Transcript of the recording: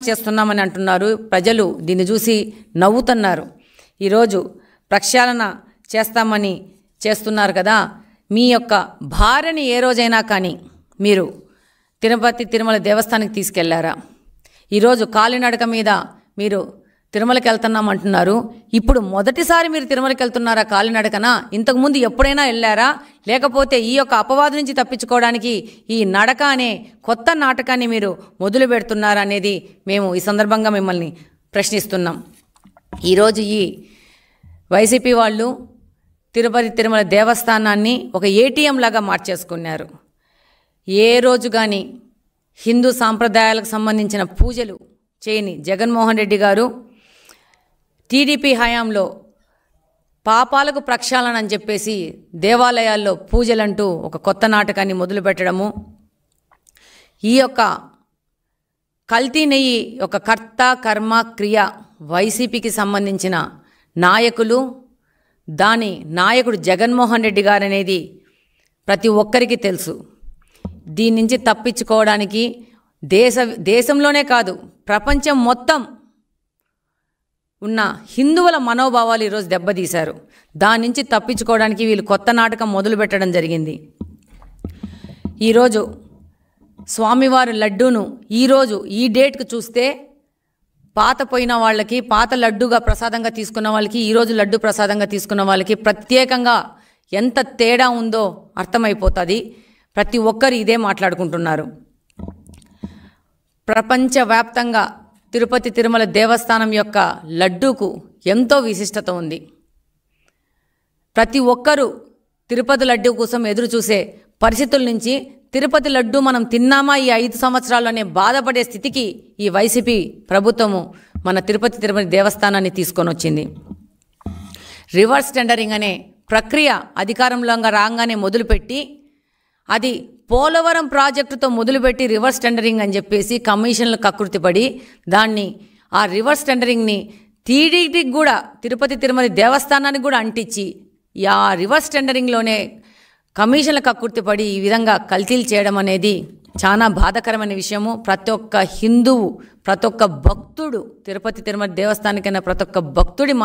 చేస్తున్నామని అంటున్నారు. ప్రజలు దీన్ని చూసి నవ్వుతున్నారు. ఈరోజు ప్రక్షాళన చేస్తామని చేస్తున్నారు కదా, మీ యొక్క భార్యని ఏ రోజైనా కానీ మీరు తిరుపతి తిరుమల దేవస్థానానికి తీసుకెళ్లారా? ఈరోజు కాలినడక మీద మీరు తిరుమలకి వెళ్తున్నామంటున్నారు. ఇప్పుడు మొదటిసారి మీరు తిరుమలకి వెళ్తున్నారా కాలినడకన? ఇంతకుముందు ఎప్పుడైనా వెళ్ళారా? లేకపోతే ఈ యొక్క అపవాదు నుంచి తప్పించుకోవడానికి ఈ నడక అనే కొత్త నాటకాన్ని మీరు మొదలు పెడుతున్నారా అనేది మేము ఈ సందర్భంగా మిమ్మల్ని ప్రశ్నిస్తున్నాం. ఈరోజు ఈ వైసీపీ వాళ్ళు తిరుపతి తిరుమల దేవస్థానాన్ని ఒక ఏటీఎం లాగా మార్చేసుకున్నారు. ఏ రోజు కానీ హిందూ సాంప్రదాయాలకు సంబంధించిన పూజలు చేయని జగన్మోహన్ రెడ్డి గారు టీడీపీ హయాంలో పాపాలకు ప్రక్షాళన అని చెప్పేసి దేవాలయాల్లో పూజలంటూ ఒక కొత్త నాటకాన్ని మొదలుపెట్టడము, ఈ యొక్క కల్తీ నెయ్యి ఒక కర్త కర్మ క్రియ వైసీపీకి సంబంధించిన నాయకులు, దాని నాయకుడు జగన్మోహన్ రెడ్డి గారు అనేది ప్రతి ఒక్కరికి తెలుసు. దీని నుంచి తప్పించుకోవడానికి దేశంలోనే కాదు ప్రపంచం మొత్తం ఉన్న హిందువుల మనోభావాలు ఈరోజు దెబ్బతీశారు. దాని నుంచి తప్పించుకోవడానికి వీళ్ళు కొత్త నాటకం మొదలుపెట్టడం జరిగింది. ఈరోజు స్వామివారి లడ్డూను ఈరోజు ఈ డేట్కు చూస్తే పాత పోయిన వాళ్ళకి, పాత లడ్డూగా ప్రసాదంగా తీసుకున్న వాళ్ళకి, ఈరోజు లడ్డు ప్రసాదంగా తీసుకున్న వాళ్ళకి ప్రత్యేకంగా ఎంత తేడా ఉందో అర్థమైపోతుంది. ప్రతి ఒక్కరు ఇదే మాట్లాడుకుంటున్నారు. ప్రపంచవ్యాప్తంగా తిరుపతి తిరుమల దేవస్థానం యొక్క లడ్డూకు ఎంతో విశిష్టత ఉంది. ప్రతి ఒక్కరూ తిరుపతి లడ్డూ కోసం ఎదురు చూసే పరిస్థితుల నుంచి తిరుపతి లడ్డూ మనం తిన్నామా ఈ 5 సంవత్సరాల్లోనే బాధపడే స్థితికి ఈ వైసీపీ ప్రభుత్వము మన తిరుపతి తిరుమల దేవస్థానాన్ని తీసుకొని వచ్చింది. రివర్స్ టెండరింగ్ అనే ప్రక్రియ అధికారంలో రాగానే మొదలుపెట్టి, అది పోలవరం ప్రాజెక్టుతో మొదలుపెట్టి రివర్స్ టెండరింగ్ అని చెప్పేసి కమిషన్లు కకృతిపడి దాన్ని ఆ రివర్స్ టెండరింగ్ని టీడీటీకి కూడా తిరుపతి తిరుమల దేవస్థానానికి కూడా అంటించి ఆ రివర్స్ టెండరింగ్లోనే కమిషన్ల కకృతిపడి ఈ విధంగా కల్తీలు చేయడం అనేది చాలా బాధాకరమైన విషయము. ప్రతి ఒక్క హిందువు, ప్రతి ఒక్క భక్తుడు, తిరుపతి తిరుమల దేవస్థానికైనా ప్రతి ఒక్క భక్తుడి